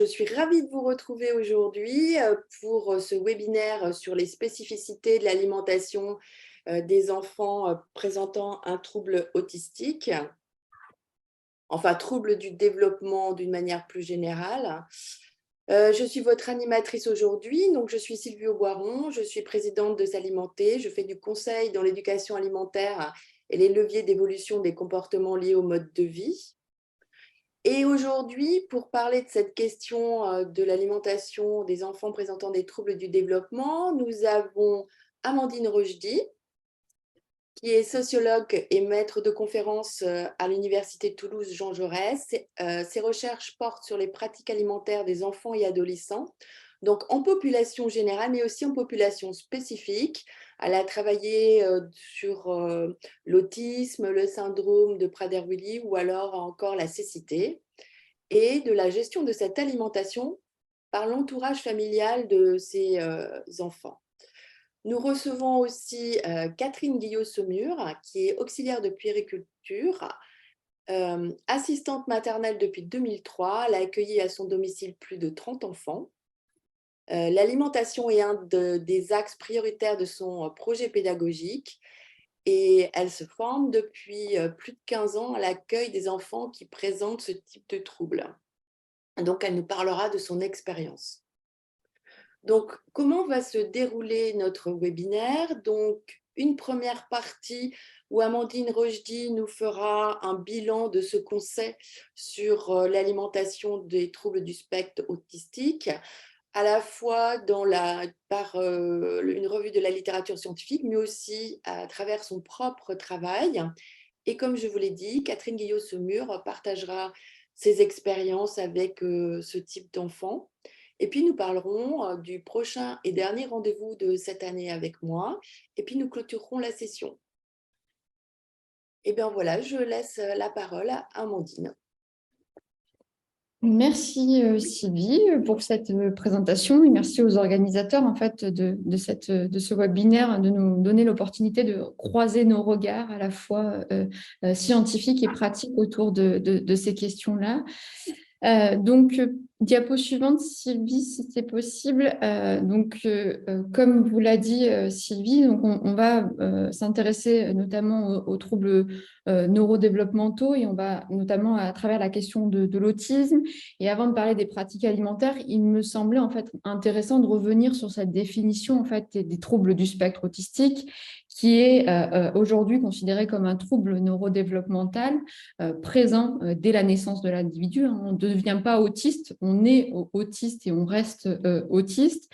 Je suis ravie de vous retrouver aujourd'hui pour ce webinaire sur les spécificités de l'alimentation des enfants présentant un trouble autistique, enfin trouble du développement d'une manière plus générale. Je suis votre animatrice aujourd'hui, donc je suis Sylvie Auboiron, je suis présidente de S'Alimenter, je fais du conseil dans l'éducation alimentaire et les leviers d'évolution des comportements liés au mode de vie. Et aujourd'hui, pour parler de cette question de l'alimentation des enfants présentant des troubles du développement, nous avons Amandine Rochdy, qui est sociologue et maître de conférences à l'Université de Toulouse Jean Jaurès. Ses recherches portent sur les pratiques alimentaires des enfants et adolescents, donc en population générale, mais aussi en population spécifique. Elle a travaillé sur l'autisme, le syndrome de Prader-Willi ou alors encore la cécité, et de la gestion de cette alimentation par l'entourage familial de ces enfants. Nous recevons aussi Catherine Guillot-Saumur, qui est auxiliaire de puériculture, assistante maternelle depuis 2003. Elle a accueilli à son domicile plus de 30 enfants. L'alimentation est un des axes prioritaires de son projet pédagogique et elle se forme depuis plus de 15 ans à l'accueil des enfants qui présentent ce type de troubles. Donc, elle nous parlera de son expérience. Donc, comment va se dérouler notre webinaire? Donc, une première partie où Amandine Rochdy nous fera un bilan de ce qu'on sait sur l'alimentation des troubles du spectre autistique, à la fois par une revue de la littérature scientifique, mais aussi à travers son propre travail. Et comme je vous l'ai dit, Catherine Guillot-Saumur partagera ses expériences avec ce type d'enfants. Et puis, nous parlerons du prochain et dernier rendez-vous de cette année avec moi. Et puis, nous clôturerons la session. Et bien voilà, je laisse la parole à Amandine. Merci Sylvie pour cette présentation et merci aux organisateurs en fait de ce webinaire de nous donner l'opportunité de croiser nos regards à la fois scientifiques et pratiques autour de ces questions-là. Diapo suivante, Sylvie, si c'est possible. Comme vous l'a dit Sylvie, donc on va s'intéresser notamment aux troubles neurodéveloppementaux et on va notamment à travers la question de l'autisme. Et avant de parler des pratiques alimentaires, il me semblait en fait intéressant de revenir sur cette définition en fait des troubles du spectre autistique, qui est aujourd'hui considéré comme un trouble neurodéveloppemental présent dès la naissance de l'individu. On ne devient pas autiste, on est autiste et on reste autiste.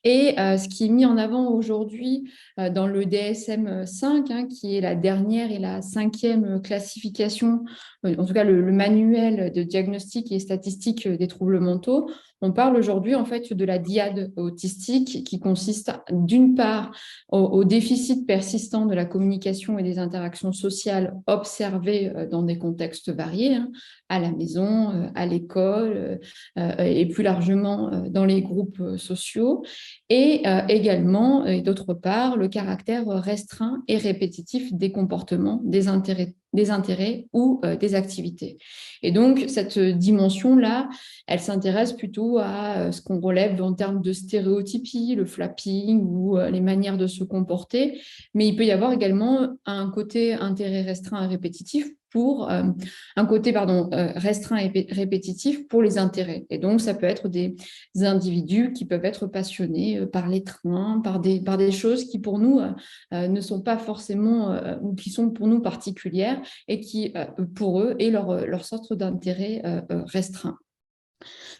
Et ce qui est mis en avant aujourd'hui dans le DSM-5, qui est la dernière et la 5e classification, en tout cas le manuel de diagnostic et statistique des troubles mentaux, on parle aujourd'hui en fait de la dyade autistique qui consiste d'une part au déficit persistant de la communication et des interactions sociales observées dans des contextes variés, à la maison, à l'école et plus largement dans les groupes sociaux, et également, et d'autre part, le caractère restreint et répétitif des comportements, des intérêts ou des activités. Et donc, cette dimension-là, elle s'intéresse plutôt à ce qu'on relève en termes de stéréotypie, le flapping ou les manières de se comporter, mais il peut y avoir également un côté intérêt restreint et répétitif pour un côté restreint et répétitif pour les intérêts. Et donc, ça peut être des individus qui peuvent être passionnés par les trains, par des choses qui pour nous ne sont pas forcément ou qui sont pour nous particulières et qui pour eux est leur centre d'intérêt restreint.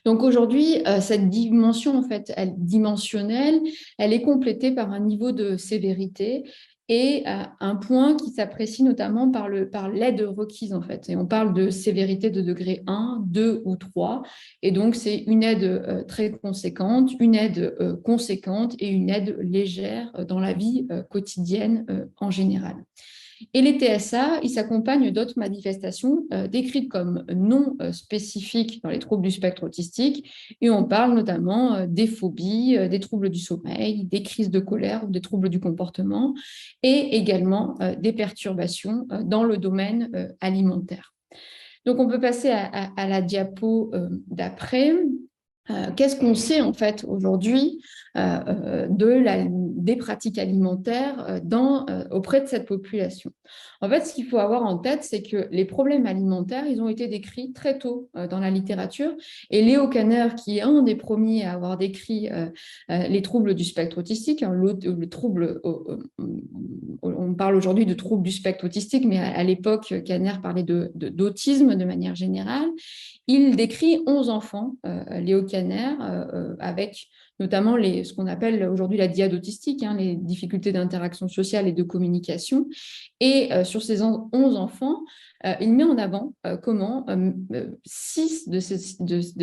Donc aujourd'hui, cette dimension en fait, dimensionnelle, elle est complétée par un niveau de sévérité et un point qui s'apprécie notamment par l'aide requise en fait. Et on parle de sévérité de degré 1, 2 ou 3. Et donc c'est une aide très conséquente, une aide conséquente et une aide légère dans la vie quotidienne en général. Et les TSA, ils s'accompagnent d'autres manifestations décrites comme non spécifiques dans les troubles du spectre autistique. Et on parle notamment des phobies, des troubles du sommeil, des crises de colère ou des troubles du comportement, et également des perturbations dans le domaine alimentaire. Donc, on peut passer à la diapo d'après. Qu'est-ce qu'on sait en fait aujourd'hui des pratiques alimentaires auprès de cette population? En fait, ce qu'il faut avoir en tête, c'est que les problèmes alimentaires, ils ont été décrits très tôt dans la littérature. Et Léo Kanner, qui est un des premiers à avoir décrit les troubles du spectre autistique, hein, on parle aujourd'hui de troubles du spectre autistique, mais à l'époque, Kanner parlait d'autisme de manière générale. Il décrit 11 enfants, Léo Kanner, avec notamment ce qu'on appelle aujourd'hui la diade autistique, hein, les difficultés d'interaction sociale et de communication. Et sur ces 11 enfants, il met en avant comment 6 de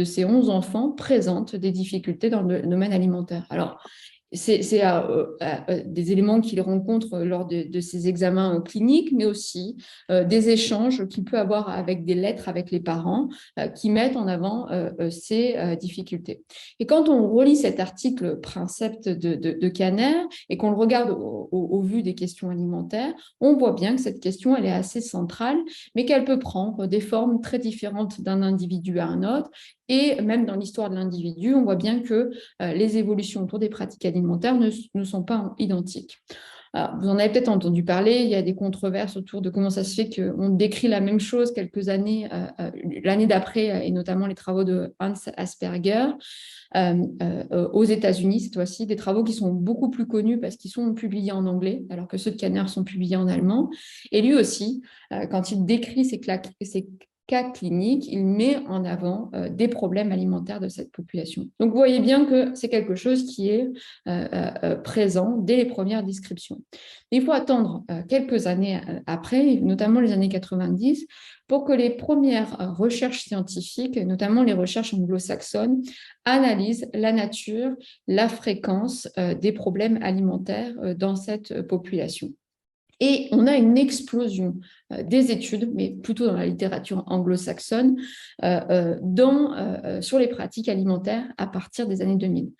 ces 11 enfants présentent des difficultés dans le domaine alimentaire. Alors, c'est des éléments qu'il rencontre lors de ses examens cliniques, mais aussi des échanges qu'il peut avoir avec des lettres avec les parents qui mettent en avant ces difficultés. Et quand on relit cet article Princeps de Kanner et qu'on le regarde au vu des questions alimentaires, on voit bien que cette question, elle est assez centrale, mais qu'elle peut prendre des formes très différentes d'un individu à un autre. Et même dans l'histoire de l'individu, on voit bien que les évolutions autour des pratiques alimentaires ne sont pas identiques. Alors, vous en avez peut-être entendu parler, il y a des controverses autour de comment ça se fait qu'on décrit la même chose quelques années, l'année d'après, et notamment les travaux de Hans Asperger aux États-Unis, cette fois-ci, des travaux qui sont beaucoup plus connus parce qu'ils sont publiés en anglais, alors que ceux de Kanner sont publiés en allemand. Et lui aussi, quand il décrit ces cas cliniques, il met en avant des problèmes alimentaires de cette population. Donc, vous voyez bien que c'est quelque chose qui est présent dès les premières descriptions. Il faut attendre quelques années après, notamment les années 90, pour que les premières recherches scientifiques, notamment les recherches anglo-saxonnes, analysent la nature, la fréquence des problèmes alimentaires dans cette population. Et on a une explosion des études, mais plutôt dans la littérature anglo-saxonne, sur les pratiques alimentaires à partir des années 2000.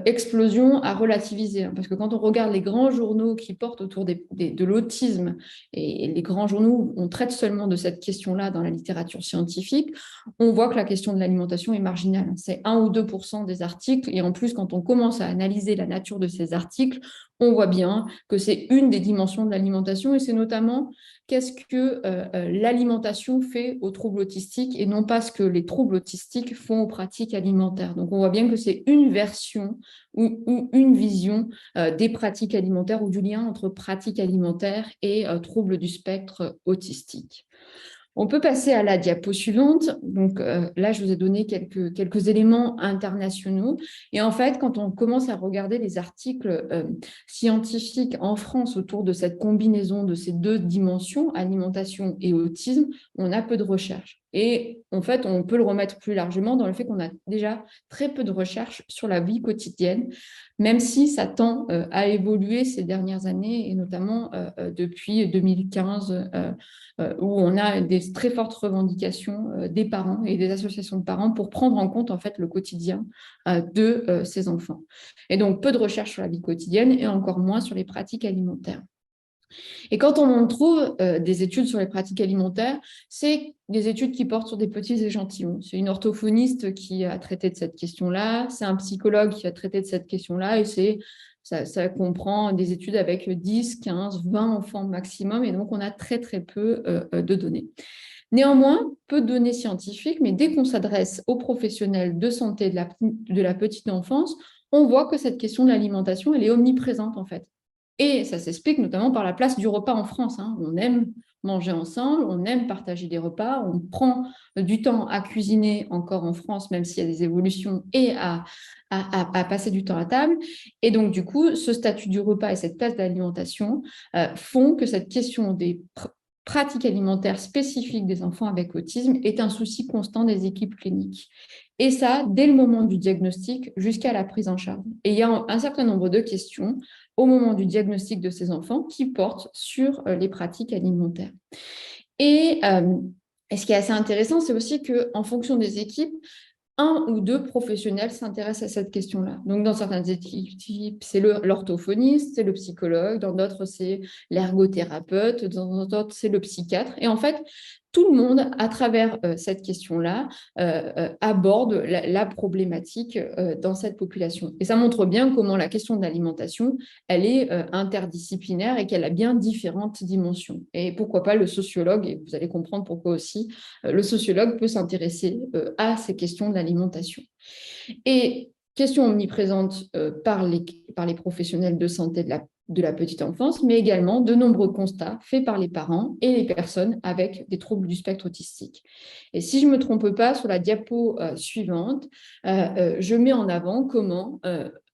Explosion à relativiser, hein, parce que quand on regarde les grands journaux qui portent autour de l'autisme, et les grands journaux, on traite seulement de cette question-là dans la littérature scientifique, on voit que la question de l'alimentation est marginale. C'est 1 ou 2% des articles, et en plus, quand on commence à analyser la nature de ces articles, on voit bien que c'est une des dimensions de l'alimentation, et c'est notamment qu'est-ce que l'alimentation fait aux troubles autistiques et non pas ce que les troubles autistiques font aux pratiques alimentaires. Donc, on voit bien que c'est une version ou une vision des pratiques alimentaires ou du lien entre pratiques alimentaires et troubles du spectre autistique. On peut passer à la diapo suivante. Donc là, je vous ai donné quelques éléments internationaux. Et en fait, quand on commence à regarder les articles scientifiques en France autour de cette combinaison de ces deux dimensions, alimentation et autisme, on a peu de recherches. Et en fait, on peut le remettre plus largement dans le fait qu'on a déjà très peu de recherches sur la vie quotidienne, même si ça tend à évoluer ces dernières années, et notamment depuis 2015, où on a des très fortes revendications des parents et des associations de parents pour prendre en compte en fait le quotidien de ces enfants. Et donc, peu de recherches sur la vie quotidienne et encore moins sur les pratiques alimentaires. Et quand on en trouve des études sur les pratiques alimentaires, c'est des études qui portent sur des petits échantillons. C'est une orthophoniste qui a traité de cette question-là, c'est un psychologue qui a traité de cette question-là, et ça comprend des études avec 10, 15, 20 enfants maximum, et donc on a très très peu de données. Néanmoins, peu de données scientifiques, mais dès qu'on s'adresse aux professionnels de santé de la petite enfance, on voit que cette question de l'alimentation, elle est omniprésente en fait. Et ça s'explique notamment par la place du repas en France, hein. On aime manger ensemble, on aime partager des repas, on prend du temps à cuisiner encore en France, même s'il y a des évolutions, et à passer du temps à table. Et donc, du coup, ce statut du repas et cette place d'alimentation font que cette question des pratiques alimentaires spécifiques des enfants avec autisme est un souci constant des équipes cliniques. Et ça, dès le moment du diagnostic jusqu'à la prise en charge. Et il y a un certain nombre de questions au moment du diagnostic de ces enfants qui portent sur les pratiques alimentaires. Et ce qui est assez intéressant, c'est aussi qu'en fonction des équipes, un ou deux professionnels s'intéressent à cette question-là. Donc, dans certaines équipes, c'est l'orthophoniste, c'est le psychologue, dans d'autres, c'est l'ergothérapeute, dans d'autres, c'est le psychiatre. Et en fait, tout le monde, à travers cette question-là, aborde la problématique dans cette population. Et ça montre bien comment la question de l'alimentation, elle est interdisciplinaire et qu'elle a bien différentes dimensions. Et pourquoi pas le sociologue, et vous allez comprendre pourquoi aussi, le sociologue peut s'intéresser à ces questions de l'alimentation. Et question omniprésente par les professionnels de santé de la petite enfance, mais également de nombreux constats faits par les parents et les personnes avec des troubles du spectre autistique. Et si je ne me trompe pas, sur la diapo suivante, je mets en avant comment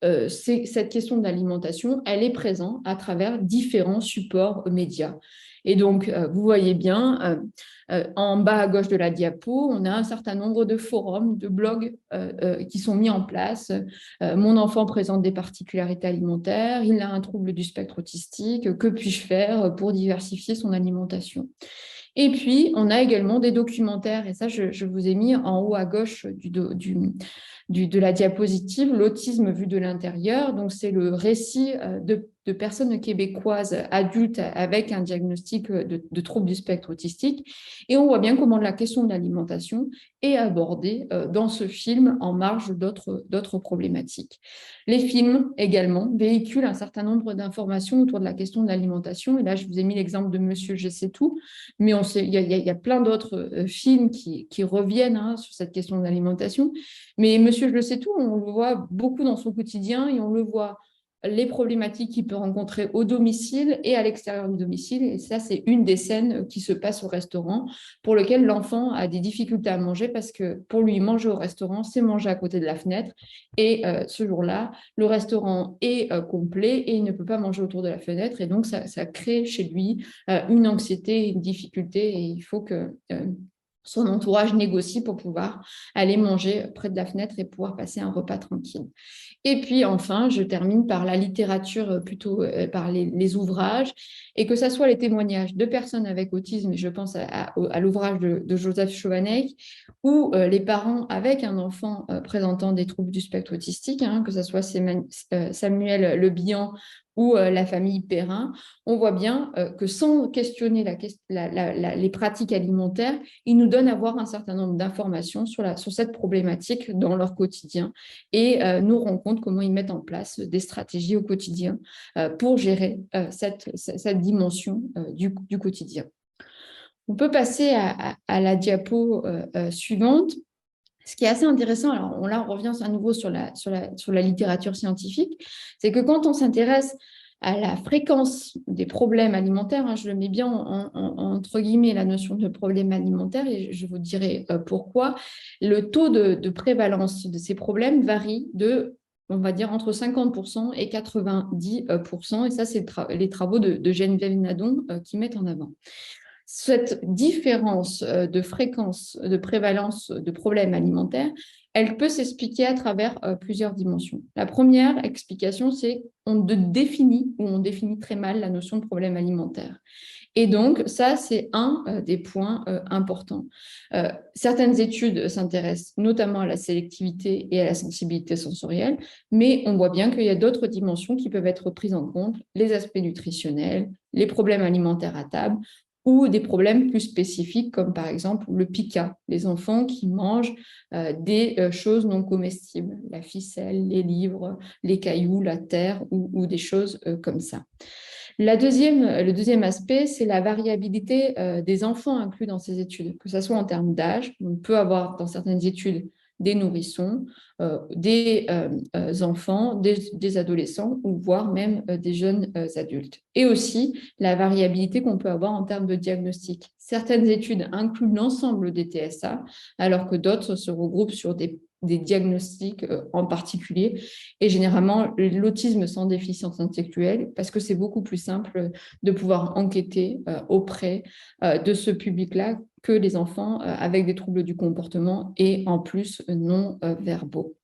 cette question de l'alimentation, elle est présente à travers différents supports médias. Et donc, vous voyez bien, en bas à gauche de la diapo, on a un certain nombre de forums, de blogs qui sont mis en place. Mon enfant présente des particularités alimentaires, il a un trouble du spectre autistique, que puis-je faire pour diversifier son alimentation? Et puis, on a également des documentaires, et ça, je vous ai mis en haut à gauche de la diapositive, l'autisme vu de l'intérieur. Donc, c'est le récit de personnes québécoises adultes avec un diagnostic de trouble du spectre autistique. Et on voit bien comment la question de l'alimentation est abordée dans ce film en marge d'autres problématiques. Les films également véhiculent un certain nombre d'informations autour de la question de l'alimentation. Et là, je vous ai mis l'exemple de Monsieur Je sais tout, mais il y a plein d'autres films qui reviennent sur cette question de l'alimentation. Mais Monsieur Je le sais tout, on le voit beaucoup dans son quotidien et on le voit les problématiques qu'il peut rencontrer au domicile et à l'extérieur du domicile. Et ça, c'est une des scènes qui se passe au restaurant pour lequel l'enfant a des difficultés à manger parce que pour lui, manger au restaurant, c'est manger à côté de la fenêtre. Et ce jour-là, le restaurant est complet et il ne peut pas manger autour de la fenêtre. Et donc, ça crée chez lui une anxiété, une difficulté. Et il faut que son entourage négocie pour pouvoir aller manger près de la fenêtre et pouvoir passer un repas tranquille. Et puis enfin, je termine par la littérature, plutôt par les ouvrages, et que ce soit les témoignages de personnes avec autisme, et je pense à l'ouvrage de Joseph Chovanec, ou les parents avec un enfant présentant des troubles du spectre autistique, que ce soit Samuel Le Bihan ou la famille Perrin, on voit bien que sans questionner les pratiques alimentaires, ils nous donnent à voir un certain nombre d'informations sur cette problématique dans leur quotidien et nous rendent compte comment ils mettent en place des stratégies au quotidien pour gérer cette dimension du quotidien. On peut passer à la diapo suivante. Ce qui est assez intéressant, alors là on revient à nouveau sur la littérature scientifique, c'est que quand on s'intéresse à la fréquence des problèmes alimentaires, je le mets bien entre guillemets la notion de problème alimentaire et je vous dirai pourquoi, le taux de prévalence de ces problèmes varie on va dire entre 50% et 90%, et ça c'est les travaux de Geneviève Nadon qui mettent en avant. Cette différence de fréquence, de prévalence de problèmes alimentaires, elle peut s'expliquer à travers plusieurs dimensions. La première explication, c'est on définit très mal la notion de problème alimentaire. Et donc, ça, c'est un des points importants. Certaines études s'intéressent notamment à la sélectivité et à la sensibilité sensorielle, mais on voit bien qu'il y a d'autres dimensions qui peuvent être prises en compte, les aspects nutritionnels, les problèmes alimentaires à table, ou des problèmes plus spécifiques comme par exemple le pica, les enfants qui mangent des choses non comestibles, la ficelle, les livres, les cailloux, la terre ou des choses comme ça. Le deuxième aspect, c'est la variabilité des enfants inclus dans ces études, que ce soit en termes d'âge. On peut avoir dans certaines études des nourrissons, des enfants, des adolescents ou voire même des jeunes adultes. Et aussi la variabilité qu'on peut avoir en termes de diagnostic. Certaines études incluent l'ensemble des TSA, alors que d'autres se regroupent sur des diagnostics en particulier, et généralement l'autisme sans déficience intellectuelle, parce que c'est beaucoup plus simple de pouvoir enquêter auprès de ce public-là que les enfants avec des troubles du comportement et en plus non verbaux.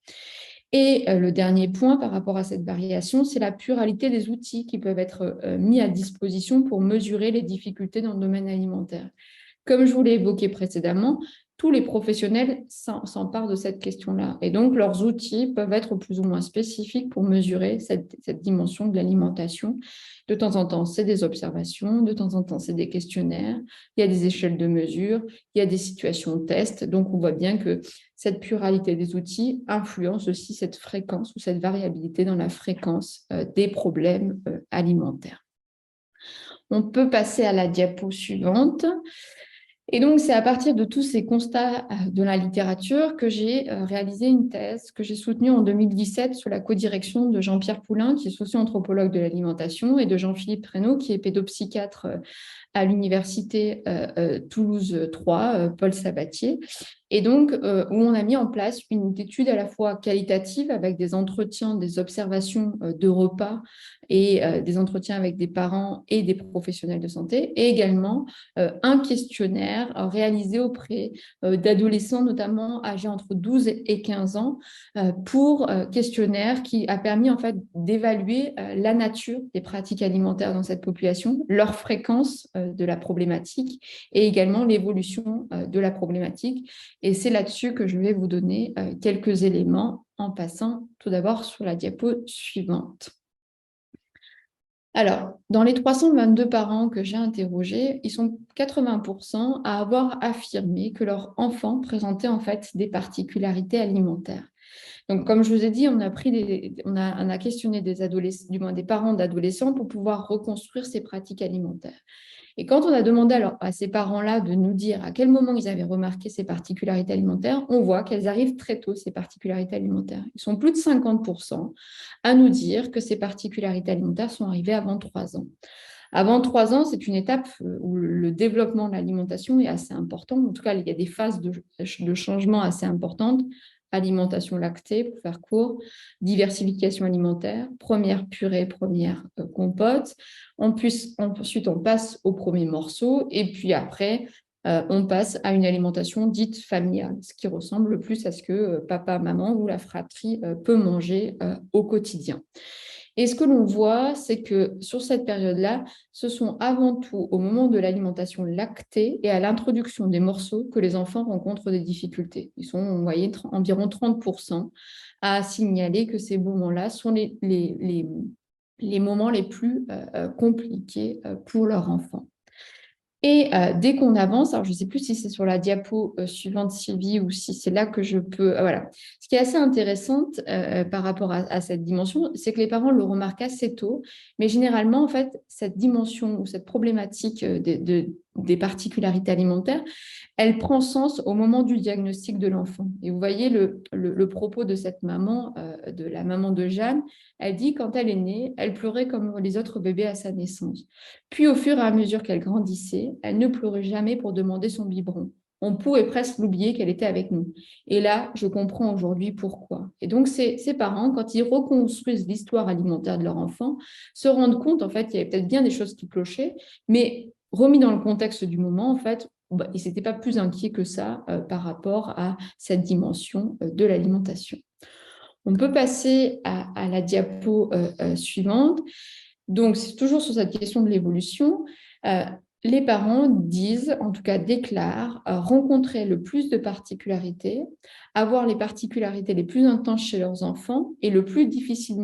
Et le dernier point par rapport à cette variation, c'est la pluralité des outils qui peuvent être mis à disposition pour mesurer les difficultés dans le domaine alimentaire. Comme je vous l'ai évoqué précédemment, tous les professionnels s'emparent de cette question-là. Et donc, leurs outils peuvent être plus ou moins spécifiques pour mesurer cette dimension de l'alimentation. De temps en temps, c'est des observations, de temps en temps, c'est des questionnaires, il y a des échelles de mesure, il y a des situations de test. Donc, on voit bien que cette pluralité des outils influence aussi cette fréquence ou cette variabilité dans la fréquence des problèmes alimentaires. On peut passer à la diapo suivante. Et donc, c'est à partir de tous ces constats de la littérature que j'ai réalisé une thèse que j'ai soutenue en 2017 sous la codirection de Jean-Pierre Poulain, qui est socio-anthropologue de l'alimentation, et de Jean-Philippe Traîneau, qui est pédopsychiatre à l'université Toulouse 3, Paul Sabatier. Et donc, où on a mis en place une étude à la fois qualitative avec des entretiens, des observations de repas et des entretiens avec des parents et des professionnels de santé, et également un questionnaire réalisé auprès d'adolescents, notamment âgés entre 12 et 15 ans, pour questionnaire qui a permis en fait d'évaluer la nature des pratiques alimentaires dans cette population, leur fréquence de la problématique et également l'évolution de la problématique. Et c'est là-dessus que je vais vous donner quelques éléments en passant tout d'abord sur la diapo suivante. Alors, dans les 322 parents que j'ai interrogés, ils sont 80% à avoir affirmé que leur enfant présentait en fait des particularités alimentaires. Donc, comme je vous ai dit, on a questionné des adolescents, du moins des parents d'adolescents pour pouvoir reconstruire ces pratiques alimentaires. Et quand on a demandé à ces parents-là de nous dire à quel moment ils avaient remarqué ces particularités alimentaires, on voit qu'elles arrivent très tôt, ces particularités alimentaires. Ils sont plus de 50% à nous dire que ces particularités alimentaires sont arrivées avant 3 ans. Avant 3 ans, c'est une étape où le développement de l'alimentation est assez important. En tout cas, il y a des phases de changement assez importantes. Alimentation lactée, pour faire court, diversification alimentaire, première purée, première compote. Ensuite, on passe au premier morceau et puis après, on passe à une alimentation dite familiale, ce qui ressemble le plus à ce que papa, maman ou la fratrie peut manger au quotidien. Et ce que l'on voit, c'est que sur cette période-là, ce sont avant tout au moment de l'alimentation lactée et à l'introduction des morceaux que les enfants rencontrent des difficultés. Ils sont, vous voyez, environ 30% à signaler que ces moments-là sont les moments les plus compliqués pour leur enfant. Et dès qu'on avance, alors je ne sais plus si c'est sur la diapo suivante, Sylvie, ou si c'est là que je peux... voilà. Ce qui est assez intéressant par rapport à cette dimension, c'est que les parents le remarquent assez tôt, mais généralement, en fait, cette dimension ou cette problématique des particularités alimentaires, elle prend sens au moment du diagnostic de l'enfant. Et vous voyez le propos de cette maman, de la maman de Jeanne, elle dit quand elle est née, elle pleurait comme les autres bébés à sa naissance. Puis au fur et à mesure qu'elle grandissait, elle ne pleurait jamais pour demander son biberon. On pouvait presque l'oublier qu'elle était avec nous. Et là, je comprends aujourd'hui pourquoi. Et donc, ces parents, quand ils reconstruisent l'histoire alimentaire de leur enfant, se rendent compte, en fait, qu'il y avait peut-être bien des choses qui clochaient, mais remis dans le contexte du moment, en fait, ils ne s'étaient pas plus inquiets que ça par rapport à cette dimension de l'alimentation. On peut passer à la diapo suivante. Donc, c'est toujours sur cette question de l'évolution. Les parents disent, en tout cas déclarent, rencontrer le plus de particularités, avoir les particularités les plus intenses chez leurs enfants et les plus difficiles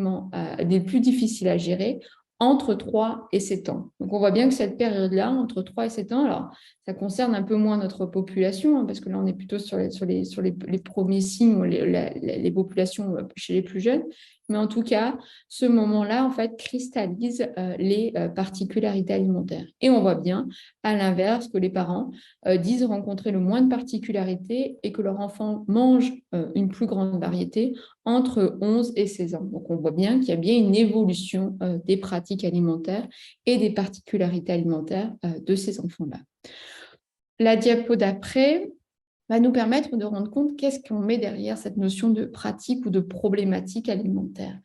à gérer entre 3 et 7 ans. Donc, on voit bien que cette période-là, entre 3 et 7 ans, alors ça concerne un peu moins notre population, parce que là, on est plutôt sur les premiers signes, les populations chez les plus jeunes. Mais en tout cas, ce moment-là, en fait, cristallise les particularités alimentaires. Et on voit bien, à l'inverse, que les parents disent rencontrer le moins de particularités et que leur enfant mange une plus grande variété entre 11 et 16 ans. Donc, on voit bien qu'il y a bien une évolution des pratiques alimentaires et des particularités alimentaires de ces enfants-là. La diapo d'après va nous permettre de rendre compte qu'est-ce qu'on met derrière cette notion de pratique ou de problématique alimentaire.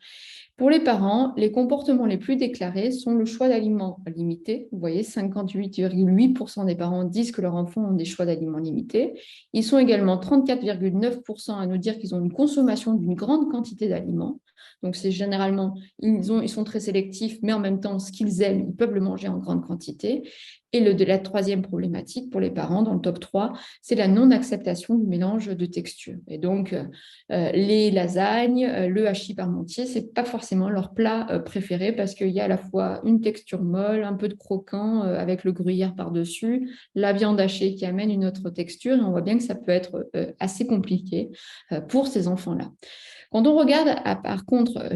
Pour les parents, les comportements les plus déclarés sont le choix d'aliments limités. Vous voyez, 58,8% des parents disent que leurs enfants ont des choix d'aliments limités. Ils sont également 34,9% à nous dire qu'ils ont une consommation d'une grande quantité d'aliments. Donc, c'est généralement, ils sont très sélectifs, mais en même temps, ce qu'ils aiment, ils peuvent le manger en grande quantité. Et la troisième problématique pour les parents dans le top 3, c'est la non-acceptation du mélange de textures. Et donc, les lasagnes, le hachis parmentier, ce n'est pas forcément leur plat préféré parce qu'il y a à la fois une texture molle, un peu de croquant avec le gruyère par-dessus, la viande hachée qui amène une autre texture. Et on voit bien que ça peut être assez compliqué pour ces enfants-là. Quand on regarde, par contre,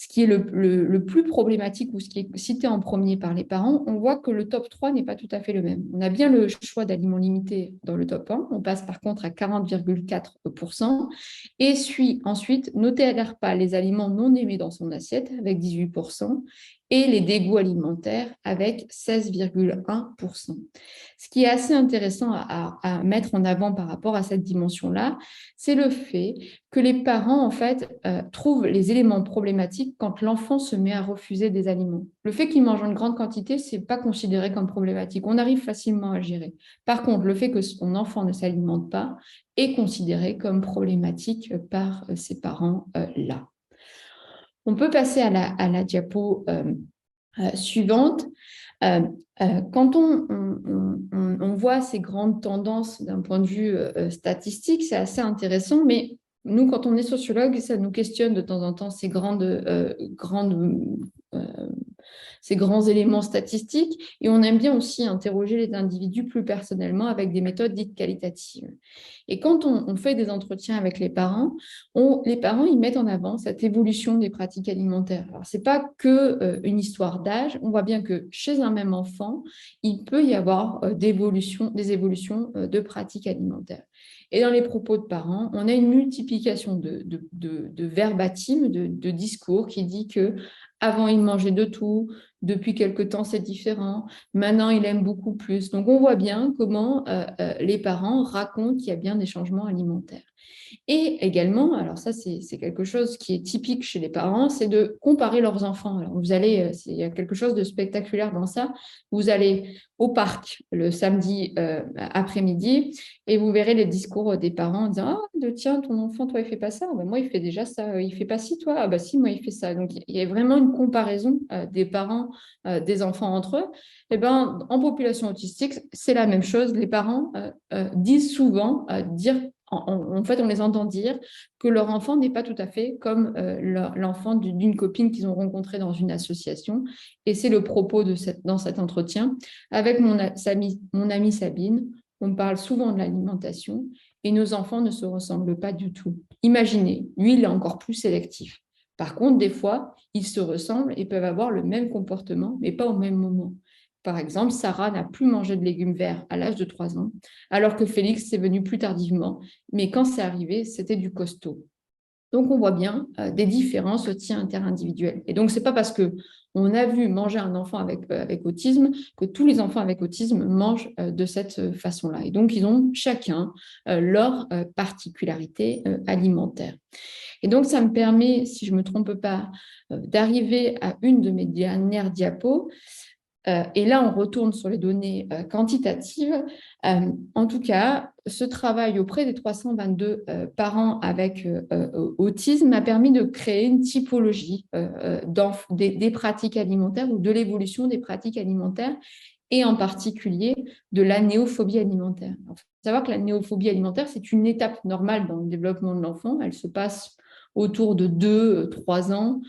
ce qui est le plus problématique ou ce qui est cité en premier par les parents, on voit que le top 3 n'est pas tout à fait le même. On a bien le choix d'aliments limités dans le top 1, on passe par contre à 40,4% et suit ensuite ne tolère pas les aliments non aimés dans son assiette avec 18% et les dégoûts alimentaires avec 16,1%. Ce qui est assez intéressant à mettre en avant par rapport à cette dimension-là, c'est le fait que les parents, en fait, trouvent les éléments problématiques quand l'enfant se met à refuser des aliments. Le fait qu'il mange en grande quantité, ce n'est pas considéré comme problématique. On arrive facilement à gérer. Par contre, le fait que son enfant ne s'alimente pas est considéré comme problématique par ses parents-là. On peut passer à la diapo suivante. Quand on voit ces grandes tendances d'un point de vue statistique, c'est assez intéressant, mais nous, quand on est sociologue, ça nous questionne de temps en temps ces grands éléments statistiques et on aime bien aussi interroger les individus plus personnellement avec des méthodes dites qualitatives. Et quand on fait des entretiens avec les parents ils mettent en avant cette évolution des pratiques alimentaires. Alors, ce n'est pas qu'une histoire d'âge, on voit bien que chez un même enfant, il peut y avoir des évolutions de pratiques alimentaires. Et dans les propos de parents, on a une multiplication de verbatim, de discours qui dit que avant, il mangeait de tout. Depuis quelque temps, c'est différent. Maintenant, il aime beaucoup plus. Donc, on voit bien comment les parents racontent qu'il y a bien des changements alimentaires. Et également, alors ça, c'est quelque chose qui est typique chez les parents, c'est de comparer leurs enfants. Alors, il y a quelque chose de spectaculaire dans ça. Vous allez au parc le samedi après-midi et vous verrez les discours des parents en disant « Ah, tiens, ton enfant, toi, il fait pas ça. Ben, moi, il fait déjà ça. Il fait pas ci, toi. Ah, bah si, moi, il fait ça. » Donc, il y a vraiment une comparaison des parents, des enfants entre eux. Eh ben, en population autistique, c'est la même chose. Les parents disent souvent, en fait, on les entend dire que leur enfant n'est pas tout à fait comme l'enfant d'une copine qu'ils ont rencontrée dans une association. Et c'est le propos dans cet entretien. Avec mon amie Sabine, on parle souvent de l'alimentation et nos enfants ne se ressemblent pas du tout. Imaginez, lui, il est encore plus sélectif. Par contre, des fois, ils se ressemblent et peuvent avoir le même comportement, mais pas au même moment. Par exemple, Sarah n'a plus mangé de légumes verts à l'âge de 3 ans, alors que Félix est venu plus tardivement. Mais quand c'est arrivé, c'était du costaud. Donc, on voit bien des différences aussi interindividuelles. Et donc, ce n'est pas parce qu'on a vu manger un enfant avec autisme que tous les enfants avec autisme mangent de cette façon-là. Et donc, ils ont chacun leur particularité alimentaire. Et donc, ça me permet, si je ne me trompe pas, d'arriver à une de mes dernières diapos. Et là, on retourne sur les données quantitatives. En tout cas, ce travail auprès des 322 parents avec autisme m'a permis de créer une typologie des pratiques alimentaires ou de l'évolution des pratiques alimentaires et en particulier de la néophobie alimentaire. Il faut savoir que la néophobie alimentaire, c'est une étape normale dans le développement de l'enfant. Elle se passe autour de 2-3 ans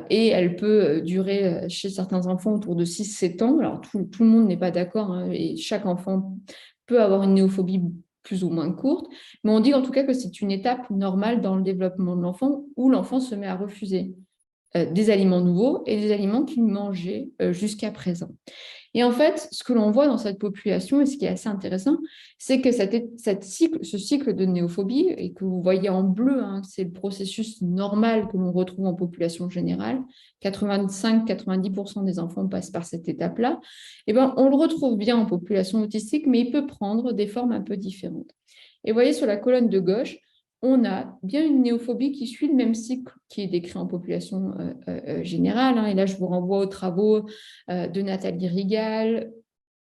et elle peut durer chez certains enfants autour de 6-7 ans. Alors, tout le monde n'est pas d'accord hein, et chaque enfant peut avoir une néophobie plus ou moins courte, mais on dit en tout cas que c'est une étape normale dans le développement de l'enfant où l'enfant se met à refuser des aliments nouveaux et des aliments qu'il mangeait jusqu'à présent. Et en fait, ce que l'on voit dans cette population, et ce qui est assez intéressant, c'est que ce cycle de néophobie, et que vous voyez en bleu, hein, c'est le processus normal que l'on retrouve en population générale, 85-90% des enfants passent par cette étape-là, et ben, on le retrouve bien en population autistique, mais il peut prendre des formes un peu différentes. Et vous voyez sur la colonne de gauche, on a bien une néophobie qui suit le même cycle qui est décrit en population générale. Hein. Et là, je vous renvoie aux travaux de Nathalie Rigal,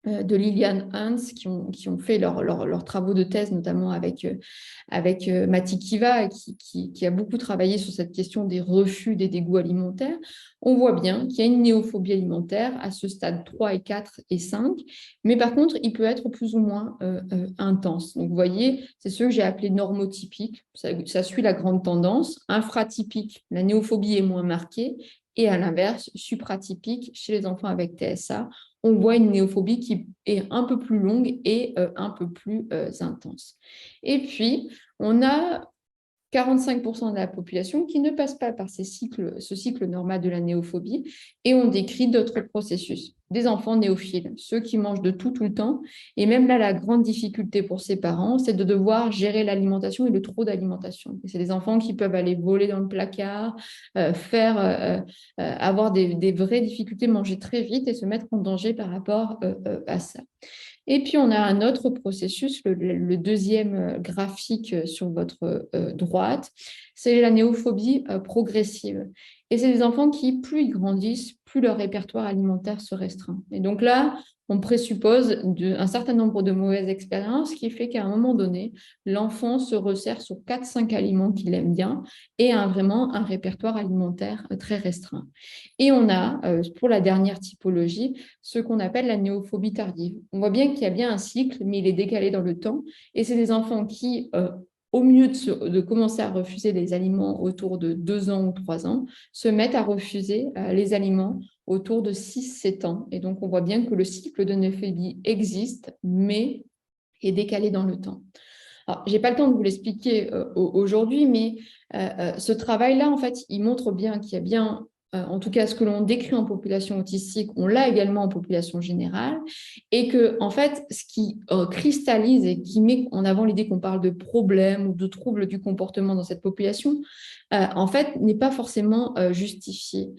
de Liliane Hans qui ont fait leurs travaux de thèse, notamment avec Mati Kiva, qui a beaucoup travaillé sur cette question des refus des dégoûts alimentaires. On voit bien qu'il y a une néophobie alimentaire à ce stade 3 et 4 et 5, mais par contre, il peut être plus ou moins intense. Donc, vous voyez, c'est ce que j'ai appelé normotypique. Ça suit la grande tendance. Infratypique, la néophobie est moins marquée. Et à l'inverse, supratypique, chez les enfants avec TSA, on voit une néophobie qui est un peu plus longue et un peu plus intense. Et puis, on a 45% de la population qui ne passe pas par ce cycle normal de la néophobie, et on décrit d'autres processus. Des enfants néophiles, ceux qui mangent de tout le temps, et même là, la grande difficulté pour ces parents, c'est de devoir gérer l'alimentation et le trop d'alimentation. C'est des enfants qui peuvent aller voler dans le placard, avoir des vraies difficultés, manger très vite et se mettre en danger par rapport à ça. Et puis, on a un autre processus, le deuxième graphique sur votre droite, c'est la néophobie progressive. Et c'est des enfants qui, plus ils grandissent, plus leur répertoire alimentaire se restreint. Et donc là, on présuppose un certain nombre de mauvaises expériences qui fait qu'à un moment donné, l'enfant se resserre sur 4-5 aliments qu'il aime bien et a vraiment un répertoire alimentaire très restreint. Et on a, pour la dernière typologie, ce qu'on appelle la néophobie tardive. On voit bien qu'il y a bien un cycle, mais il est décalé dans le temps. Et c'est des enfants qui, au mieux de commencer à refuser les aliments autour de 2 ans ou 3 ans, se mettent à refuser les aliments autour de 6-7 ans. Et donc, on voit bien que le cycle de néophobie existe, mais est décalé dans le temps. Alors, je n'ai pas le temps de vous l'expliquer aujourd'hui, mais ce travail-là, en fait, il montre bien qu'il y a bien, en tout cas, ce que l'on décrit en population autistique, on l'a également en population générale, et que, en fait, ce qui cristallise et qui met en avant l'idée qu'on parle de problèmes ou de troubles du comportement dans cette population, en fait, n'est pas forcément justifié.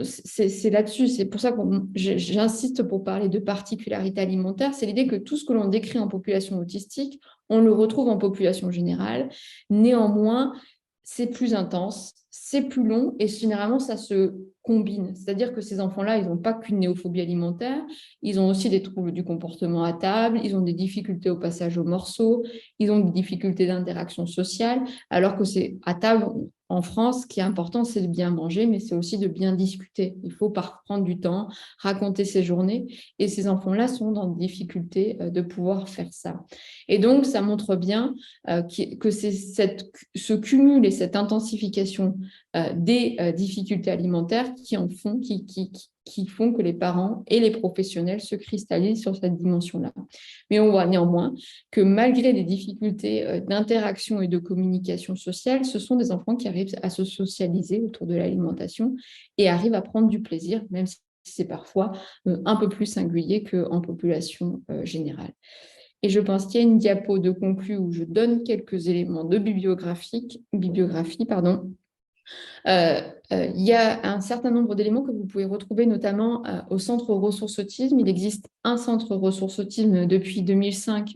C'est là-dessus, c'est pour ça que j'insiste pour parler de particularité alimentaire, c'est l'idée que tout ce que l'on décrit en population autistique, on le retrouve en population générale. Néanmoins, c'est plus intense, c'est plus long et généralement, ça se combine. C'est-à-dire que ces enfants-là, ils n'ont pas qu'une néophobie alimentaire, ils ont aussi des troubles du comportement à table, ils ont des difficultés au passage au morceau, ils ont des difficultés d'interaction sociale, alors que c'est à table, en France, ce qui est important, c'est de bien manger, mais c'est aussi de bien discuter. Il faut prendre du temps, raconter ses journées, et ces enfants-là sont dans des difficultés de pouvoir faire ça. Et donc, ça montre bien que c'est ce cumul et cette intensification des difficultés alimentaires qui font que les parents et les professionnels se cristallisent sur cette dimension-là. Mais on voit néanmoins que malgré des difficultés d'interaction et de communication sociale, ce sont des enfants qui arrivent à se socialiser autour de l'alimentation et arrivent à prendre du plaisir, même si c'est parfois un peu plus singulier qu'en population générale. Et je pense qu'il y a une diapo de conclu où je donne quelques éléments de bibliographie, il y a un certain nombre d'éléments que vous pouvez retrouver notamment au Centre Ressources Autisme. Il existe un centre Ressources Autisme depuis 2005